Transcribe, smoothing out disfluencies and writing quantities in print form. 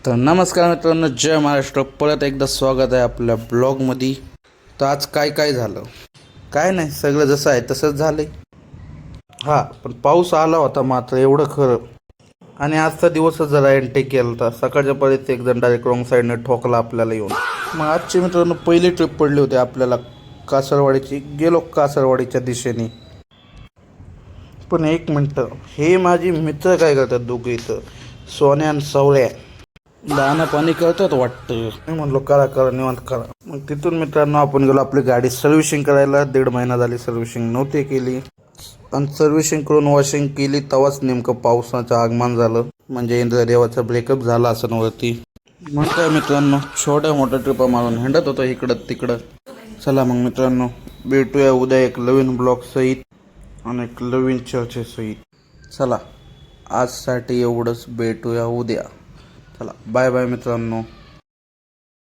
तर नमस्कार मित्रांनो, जय महाराष्ट्र. परत एकदा स्वागत आहे आपल्या ब्लॉगमध्ये. तर आज काय काय झालं? काय नाही, सगळं जसं आहे तसंच झालंय. हां, पण पाऊस आला होता मात्र, एवढं खरं. आणि आजचा दिवसच जरा एंटेक केला होता. सकाळच्या परीत एक जण डायरेक्ट रॉंग साईडने ठोकला आपल्याला येऊन. मग आजची मित्रांनो पहिली ट्रिप पडली होती आपल्याला कासरवाडीची. गेलो कासरवाडीच्या दिशेने. पण एक मिनटं, हे माझी मित्र काय करतात दोघे इथं, सोन्या आणि सवळ्या. दाना पाणी करतात वाटतं. मी म्हणलो करा करा, निवांत करा. मग तिथून मित्रांनो आपण गेलो आपली गाडी सर्व्हिसिंग करायला. 1.5 महिना झाली सर्व्हिसिंग नव्हती केली. आणि सर्व्हिसिंग करून वॉशिंग केली तेव्हाच नेमकं पावसाचं आगमन झालं. म्हणजे इंद्रदेवाचा ब्रेकअप झाला असं वरती. मग काय मित्रांनो, छोट्या मोठ्या ट्रिपा मारून हिंडत होतो इकडं तिकडं. चला मग मित्रांनो, भेटूया उद्या एक नवीन ब्लॉग सहित आणि एक नवीन चर्चेसहित. चला, आजसाठी एवढंच. भेटूया उद्या. चला, बाय बाय मित्रांनो.